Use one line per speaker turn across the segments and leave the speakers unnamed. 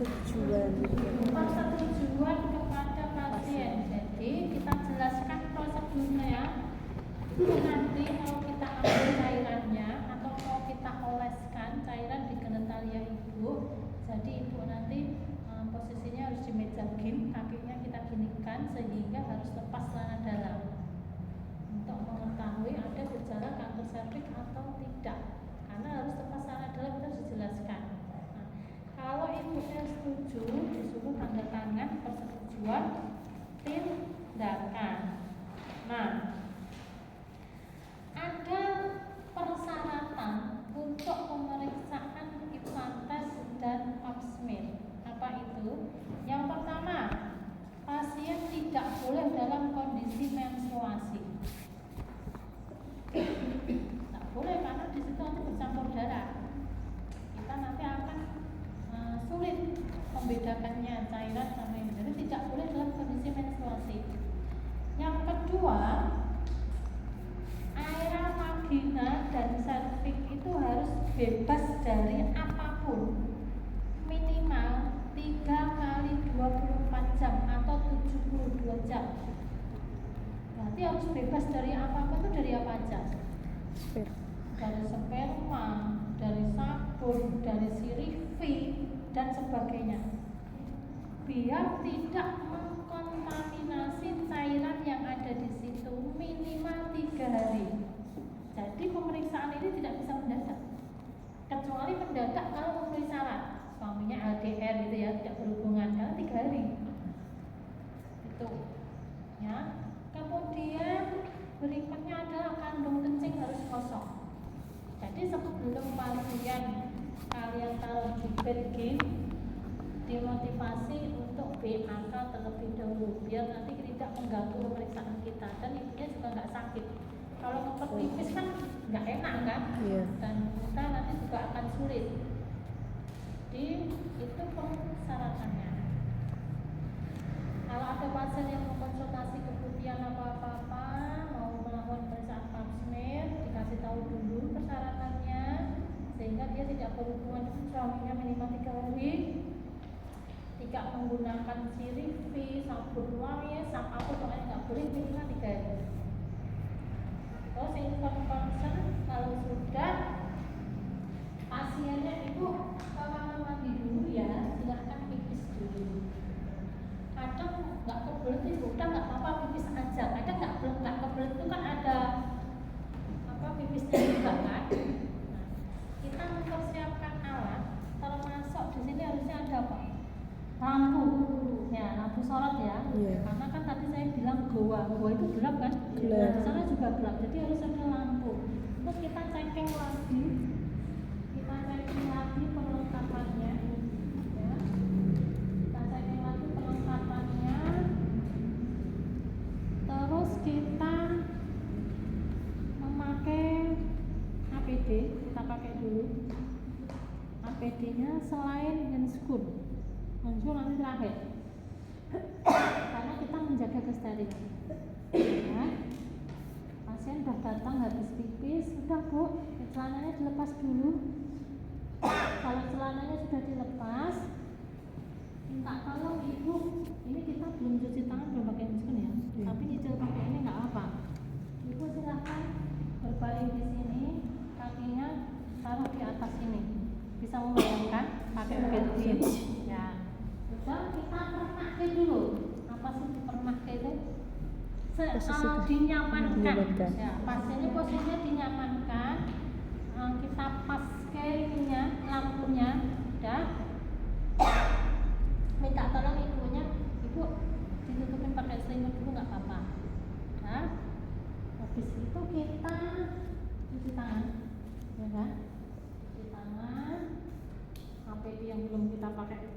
persetujuan kepada pasien. Jadi kita jelaskan prosedurnya ya. Nanti mau kita ambil cairannya atau mau kita oleskan cairan di genitalia ibu. Jadi ibu nanti posisinya harus di meja gym, kakinya kita ginikan sehingga harus lepas celana dalam untuk mengetahui ada gejala kanker serviks atau tidak, karena harus lepas celana dalam. Kita harus dijelaskan. Nah, kalau ibunya setuju, disuruh tanda tangan persetujuan tindakan. Nah, ada persyaratan untuk pemeriksaan IPA-TES dan Pap smear. Apa itu? Yang pertama, pasien tidak boleh dalam kondisi menstruasi. Tidak boleh karena di situ nanti bercampur darah. Kita nanti akan sulit membedakannya cairan sama ini. Jadi tidak boleh dalam kondisi menstruasi. Yang kedua, area vagina dan serviks itu harus bebas dari apapun minimal 3 kali 24 jam atau 72 jam. Berarti harus bebas dari apapun. Itu dari apa aja? Dari sperma, dari sabun, dari sirifi dan sebagainya, biar tidak mengkontaminasi cairan yang ada di situ minimal 3 hari. Jadi pemeriksaan ini tidak bisa mendadak, kecuali mendadak kalau memenuhi syarat suaminya LDR gitu ya, tidak berhubungan karena 3 hari itu ya. Kemudian berikutnya adalah kandung kencing harus kosong. Jadi sebelum pasien kalian taruh di bed gym, dimotivasi untuk BAK terlebih dahulu biar nanti tidak mengganggu pemeriksaan kita dan ibunya juga nggak sakit. Kalau ngepet pipis kan nggak enak kan, dan kita nanti juga akan sulit. Di itu persyaratannya. Kalau ada pasien yang mengkonsultasi kemudian apa-apa mau melakukan pemeriksaan Pap smear, dikasih tahu dulu persyaratannya sehingga dia tidak berhubungan dengan suaminya minimal 3 hari, tidak menggunakan sirifi, sabun wangi, apapun pokoknya nggak boleh minimal 3 hari. Terus info concern kalau sudah pasiennya ibu ke kamar mandi dulu ya, silahkan pipis dulu. Kadang nggak kebelet ibu, udah nggak apa-apa pipis aja. Kadang nggak kebelet itu kan ada apa pipisnya juga kan. Nah, kita mempersiapkan alat, termasuk di sini harusnya ada apa? Lampu, ya lampu sorot ya. Karena kan tadi saya bilang goa itu gelap kan? Nah, di sana juga gelap, jadi harus ada lampu. Terus kita checking lagi perlengkapannya, ya. Kita checking lagi perlengkapannya. Terus kita memakai APD, kita pakai dulu. APD-nya selain handscoon nanti terakhir, karena kita menjaga kesterilan. Ya. Pasien udah datang habis pipis, udah bu, celananya dilepas dulu. Kalau celananya sudah dilepas, minta tolong ibu, ini kita belum cuci tangan, belum pakai handscoon ya, tapi nyicil pakai ini nggak apa. Ibu silahkan berbaring di sini, kakinya taruh di atas ini. Bisa membayangkan pakai bed gym, ya. Udah kita pernahke dulu. Apa sih pernahke itu? Dinyamankan. Ya, pasiennya posisinya dinyamankan. Kita paske ininya, lampunya, udah. Minta tolong ibunya, ibu ditutupin pakai selimut dulu nggak apa-apa. Nah, habis itu kita cuci tangan, ya kan? Cuci tangan. APD yang belum kita pakai.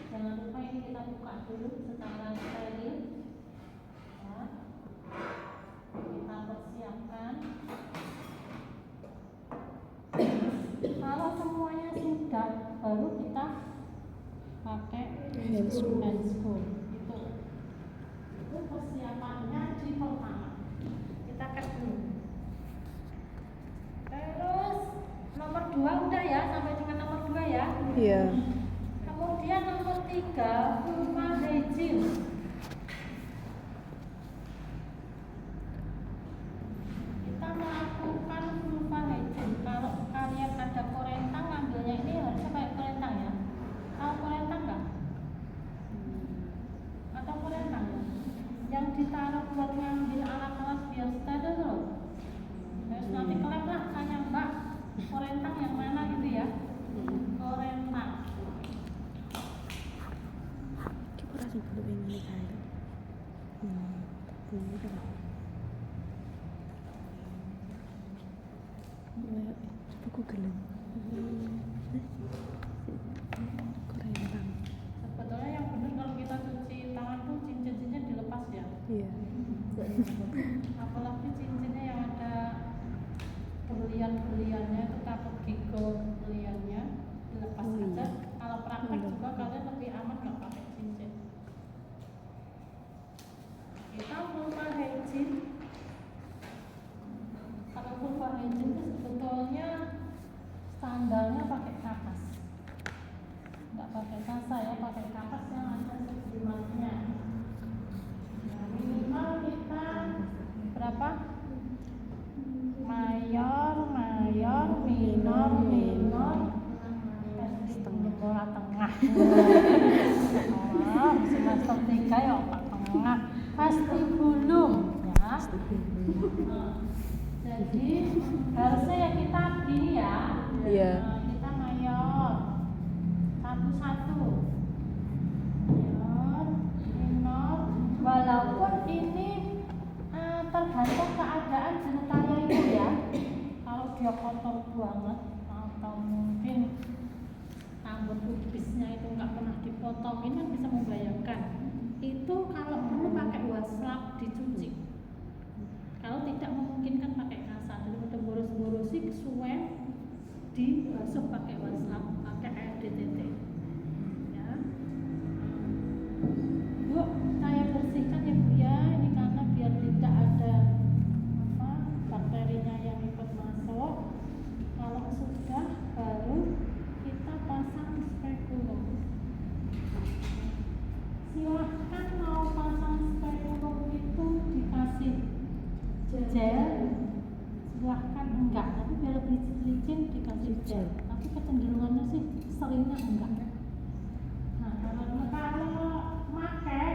Jangan lupa ini kita buka dulu secara steril. Ya. Kita persiapkan. Kalau semuanya sudah, baru kita pakai handscoon. Itu persiapannya di pertama. Kita cek dulu. Terus nomor 2 udah ya, sampai dengan nomor 2 2 ya.
Iya.
Kemudian nomor 3, vulva hygiene. Kita melakukan vulva hygiene. Kalau kalian ada korentang, ngambilnya ini harusnya kayak korentang ya. Tahu korentang nggak? Atau korentang ya? Yang ditaruh buat ngambil alat-alat biar steril loh. Terus nanti kelem lah, tanya Mbak, korentang yang mana gitu ya? Korentang.
Coba rasanya belum ingin saya. Ini kan. Coba Google. Korentang.
Sebetulnya yang benar kalau kita cuci tangan tuh cincin-cincin dilepas ya.
Iya.
Apalagi cincinnya yang ada berlian-berliannya itu takut gigol berliannya, dilepas aja. Kalau praktek juga kalian lebih aman nggak pakai cincin. Kita vulva hygiene. Kalau vulva hygiene itu sebetulnya standarnya pakai kapas, nggak pakai kasa ya, pakai kapas yang ada sedimentnya. Nah, minimal kita berapa? Mayor, minor, bola tengah. Oh, semester 3 ya otak tengah. Pasti belum ya. Jadi harusnya ya kita gini ya.
Iya.
Kita mayor satu-satu. Mayor, minor. Walaupun ini tergantung keadaan genitalia itu ya. Kalau dia kotor banget atau mungkin rambut pubisnya itu nggak pernah dipotongin kan bisa membayangkan. Itu kalau perlu pakai wastafel dicuci. Kalau tidak memungkinkan pakai kasa, daripada boros-borosi kesuwen dibasuh pakai wastafel, pakai air DTT. Ya. Bu, saya bersihkan ya Bu ya, ini karena biar tidak ada bakterinya yang ikut masuk. Kalau sudah baru kita pasang spekulum. Silahkan mau pasang spekulum itu dikasih gel, silahkan enggak, tapi biar lebih licin dikasih gel. Tapi kecenderungannya sih seringnya enggak. Nah, kalau pakai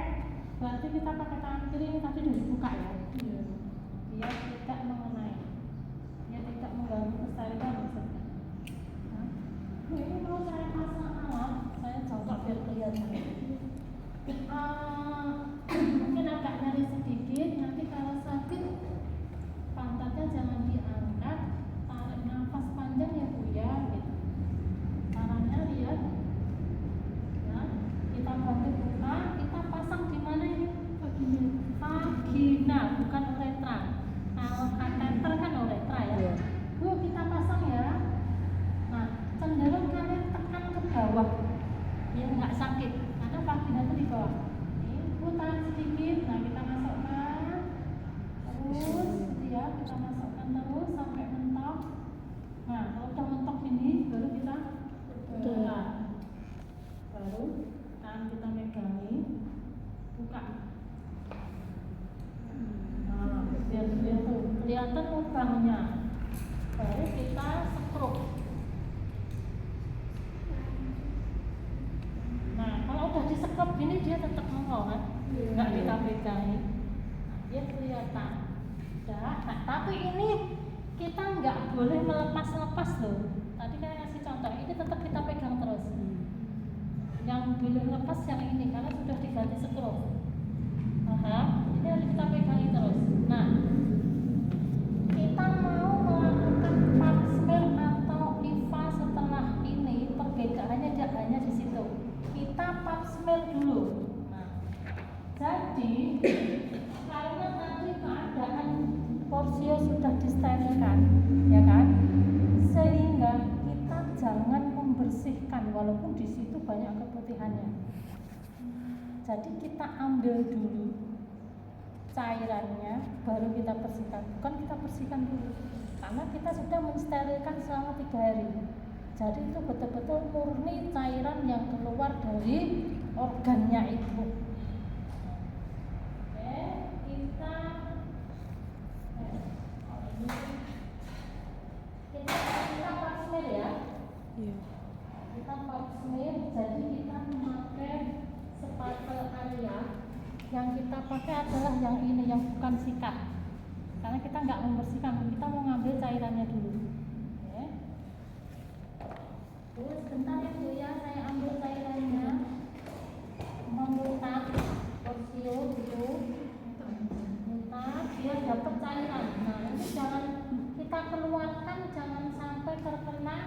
berarti kita pakai tangan kiri ini tadi udah dibuka ya. Biar tidak mengenai, biar tidak mengganggu kesehatan maksudnya. Nah, ini mau saya pasang alat, saya coba biar kelihatan. Mungkin agak nyeri sedikit, nanti kalau sakit pantatnya jangan diangkat, tarik nafas panjang ya Bu ya, gitu. Caranya lihat, ya, kita bantu buka, kita pasang di mana ini? Vagina, bukan uretra. Kalau kateter kan uretra ya. Bu, kita pasang ya. Nah, cenderung kalian tekan ke bawah, biar nggak sakit, karena vagina itu di bawah. Ini Bu tahan sedikit, nah kita masukkan, terus gitu ya, kita masukkan terus sampai mentok. Nah, kalau udah mentok ini, baru kita buka. Baru tangan kita megangi, buka. Nah, biar tuh kelihatan lubangnya. Baru kita sekruk. Nah, kalau udah disekrup gini dia tetap mengol kan? Nggak kita pegangi. Nah, dia kelihatan. Nah, tapi ini kita nggak boleh melepas-lepas loh. Tadi saya kasih contoh, ini tetap kita pegang terus. Yang boleh lepas yang ini karena sudah diganti skrup. Ini harus kita pegangi terus. Nah, kita mau melakukan pap smear atau IVA setelah ini, perbedaannya hanya di situ. Kita pap smear dulu. Nah, jadi karena tadi keadaan porsio sudah disterilkan, ya kan? Sehingga kita jangan membersihkan walaupun di situ banyak keputihannya. Jadi kita ambil dulu cairannya, baru kita bersihkan. Bukan kita bersihkan dulu, karena kita sudah mensterilkan selama 3 hari. Jadi itu betul-betul murni cairan yang keluar dari organnya itu. Oke, kita pap smear ya.
Iya.
Kita pap smear, jadi kita memakai spatel area. Yang kita pakai adalah yang ini, yang bukan sikat. Karena kita nggak membersihkan, kita mau ngambil cairannya dulu. Oke. Terus sebentar ya Bu ya, saya ambil cairannya. Memutar porsio gitu. Mutar, biar dapat cairan. Nah, ini jangan kita keluarkan, jangan sampai terkena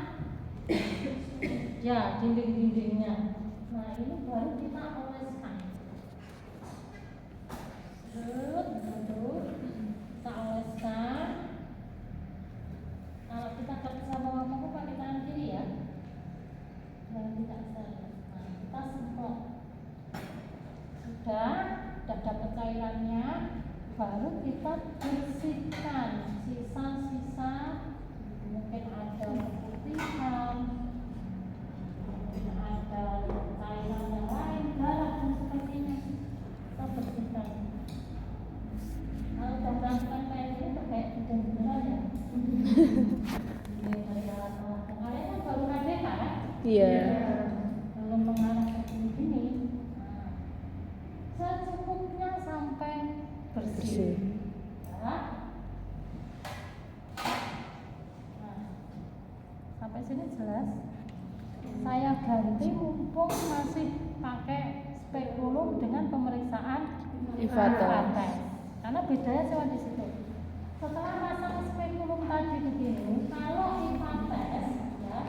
ya dinding-dindingnya. Nah, ini baru kita oleskan. Betul. Kita oleskan. Kalau kita nggak bisa bawa paku pakai tangan kiri ya, dan tidak salah. Nah, kita semprot. Sudah dapat cairannya, baru kita bersihkan sisa-sisa, mungkin ada putihan, mungkin ada cairan yang lain, darah dan sebagainya. Kita bersihkan. Kalau udah berantakan kayak gini, kayak beneran ya. Ini dari alat-alat. Kalian kan baru ada kan?
Iya.
Belum mengarah ke sini. Nah, secukupnya sampai bersih. Ya. Nah, sampai sini jelas. Saya ganti mumpung masih pakai spekulum dengan pemeriksaan
Ivates.
Karena bedanya cuma di situ. Setelah pasang spekulum tadi begini, kalau Ivates ya,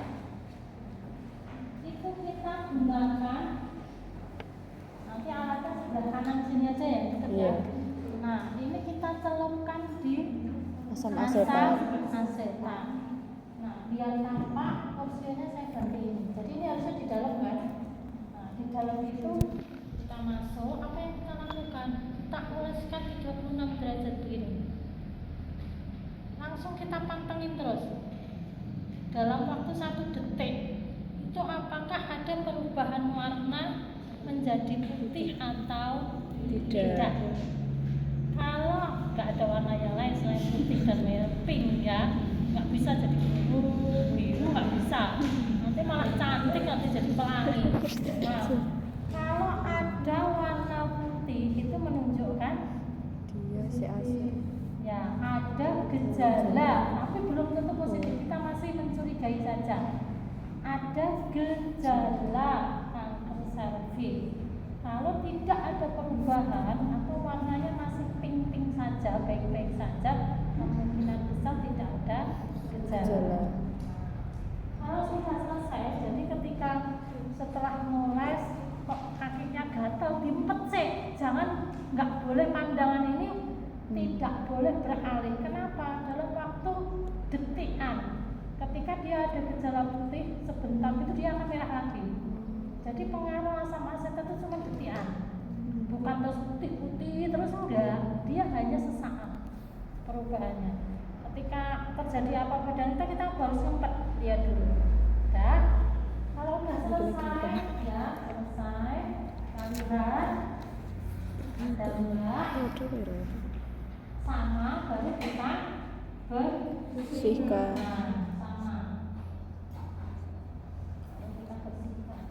itu kita gunakan, nanti alatnya sebelah kanan sini aja ya, deket ya.
Iya.
Nah, ini kita celupkan di
Asam asetat.
asetat. Nah, biar nampak porsinya saya ganti ini. Jadi ini harusnya di dalam kan. Nah, di dalam itu kita masuk, apa yang kita lakukan? Kita oleskan 36 derajat begini. Langsung kita pantengin terus. Dalam waktu 1 detik. Itu apakah ada perubahan warna menjadi putih atau tidak? Kalau nggak ada warna yang lain selain putih dan merah pink ya, nggak bisa jadi biru, nggak bisa. Nanti malah cantik, nanti jadi pelangi. Nah, kalau ada warna putih itu menunjukkan
Dia si asin.
ya ada gejala, tapi belum tentu positif. Kita masih mencurigai saja. Ada gejala kanker serviks. Kalau tidak ada perubahan atau warnanya masih pink-pink saja, baik-baik saja, kemungkinan besar tidak ada gejala. Kalau sudah selesai, jadi ketika setelah moles kok kakinya gatal, dimpecek. Jangan, nggak boleh pandangan ini tidak boleh beralih. Kenapa? Dalam waktu detikan, ketika dia ada gejala putih, sebentar itu dia akan merah lagi. Jadi pengaruh asam asetat itu cuma detikan, bukan terus putih-putih terus, enggak. Dia hanya sesaat perubahannya. Ketika terjadi apa-apa dan kita harus sempat lihat dulu. Dah, kalau udah selesai, ya selesai, lihat, dan lihat sama, baru kita bersihkan. Sama. Baru kita bersihkan.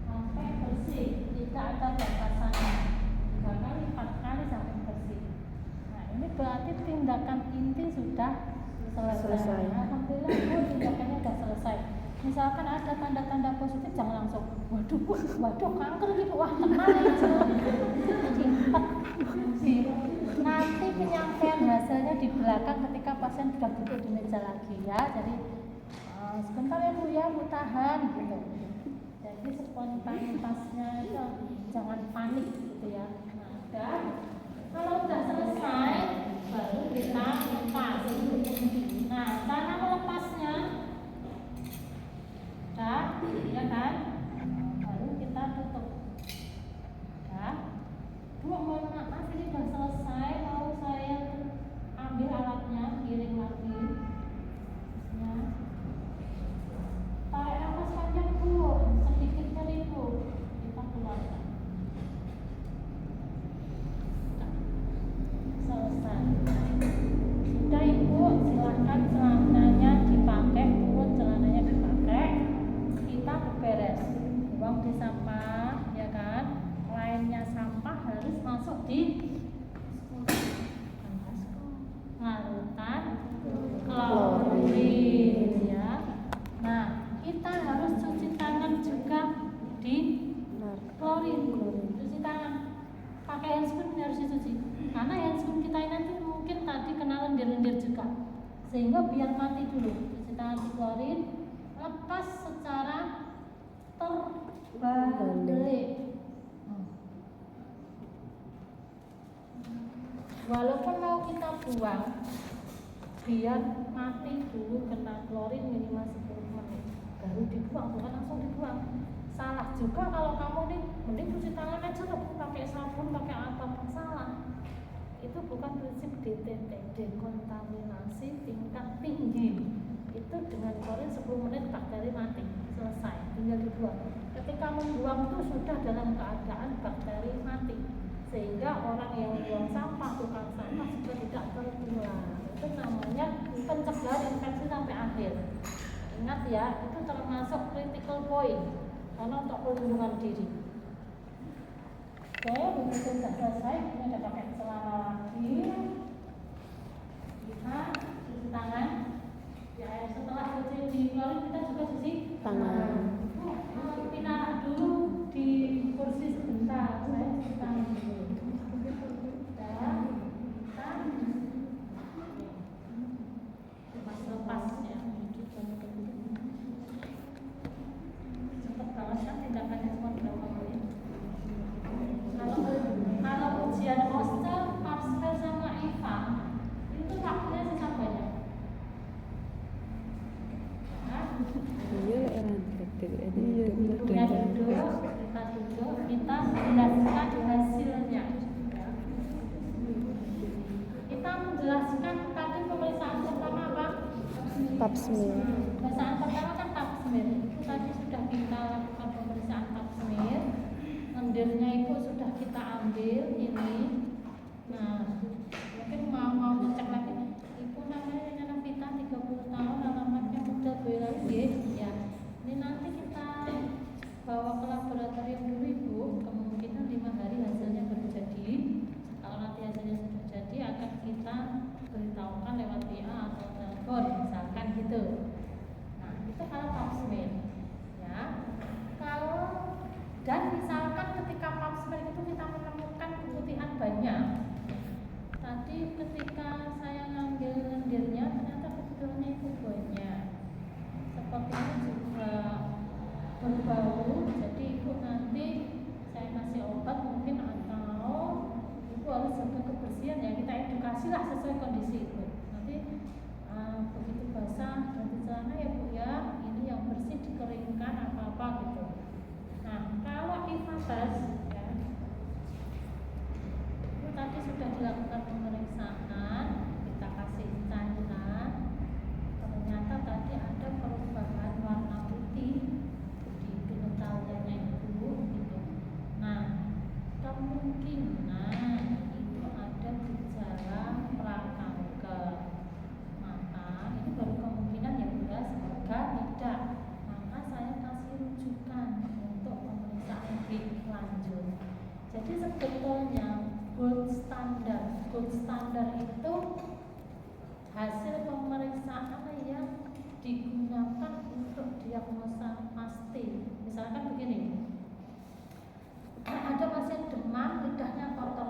Sampai bersih, tidak ada batasannya. 3 kali, 4 kali sampai bersih. Nah, ini berarti tindakan inti sudah selesai. Alhamdulillah, tindakannya sudah selesai. Misalkan ada tanda-tanda positif, jangan langsung waduh kanker gitu, wah tenang aja. Nanti penyampaian hasilnya di belakang ketika pasien sudah duduk di meja lagi ya. Jadi sebentar ya Bu ya, Bu tahan gitu. Jadi spontanitasnya itu jangan panik gitu ya. Nah, udah. Kalau udah selesai, baru kita lepas. Nah, cara melepasnya, udah, ya kan? Baru kita tutup. Udah. Bu, mohon maaf ini udah selesai. Mau saya ambil alatnya, giring lagi. klorin ya. Nah, kita harus cuci tangan juga di klorin. Cuci tangan pakai handscreen harus dicuci, karena handscreen kita ini nanti mungkin tadi kena lendir-lendir juga, sehingga biar mati dulu. Cuci tangan di klorin, lepas secara terbalik. Walaupun mau kita buang, biar mati dulu kena klorin minimal 10 menit baru dibuang, bukan langsung dibuang. Salah juga kalau kamu nih mending cuci tangan aja lah, pakai sabun, pakai apapun. Salah. Itu bukan prinsip DTT, dekontaminasi tingkat tinggi. Itu dengan klorin 10 menit bakteri mati, selesai, tinggal dibuang. Ketika membuang itu sudah dalam keadaan bakteri mati, sehingga orang yang buang sampah, tukang sampah juga tidak tertular. Itu namanya pencegahan infeksi sampai akhir. Ingat ya, itu termasuk critical point karena untuk perlindungan diri. Oke, begitu sudah selesai, ini ada pakai celana lagi. Kita cuci tangan. Ya, setelah cuci di klorin kita juga cuci tangan. Pina dulu di kursi sebentar, saya cuci tangan dulu. Dan kita lepas ya. Cepet banget kan tindakannya, cuma berapa menit. Kalau ujian Oster, Pascal sama Eva itu waktunya sisa banyak. Kita duduk, kita menjelaskan hasilnya. Kita menjelaskan tadi pemeriksaan pertama apa?
Pap smear.
Pemeriksaan pertama kan pap smear. Itu tadi sudah kita lakukan pemeriksaan pap smear. Lendirnya itu sudah kita ambil ini. Nah, mungkin mau ngecek lagi. Ibu namanya Vita, 30 tahun, alamatnya Muda Boyolali ya. Ini nanti kita bawa ke laboratorium dulu Ibu. Kemungkinan 5 hari hasilnya baru jadi. Kalau nanti hasilnya sudah jadi akan kita beritahukan lewat WA atau telepon misalkan gitu. Nah, itu kalau pap smear ya. Kalau dan misalkan ketika pap smear itu kita menemukan keputihan banyak. Tadi ketika saya ngambil lendirnya ternyata keputihannya itu banyak. Sepertinya juga berbau. Jadi ibu nanti saya kasih obat mungkin, atau ibu harus jaga kebersihan ya. Kita edukasi lah sesuai kondisi ibu. Nanti begitu basah ganti celana ya Bu ya. Ini yang bersih dikeringkan apa-apa gitu. Nah, kalau ifatas ya, itu tadi sudah dilakukan pemeriksaan, kita kasih cairan. Ternyata tadi ada perubahan warna putih di genitalnya itu gitu. Nah, kemungkinan itu ada gejala prakanker. Maka ini baru kemungkinan ya Bu ya, semoga tidak. Maka saya kasih rujukan untuk pemeriksaan lebih lanjut. Jadi sebetulnya gold standar itu hasil pemeriksaan yang digunakan untuk diagnosa pasti. Misalkan begini, ada pasien demam, lidahnya kotor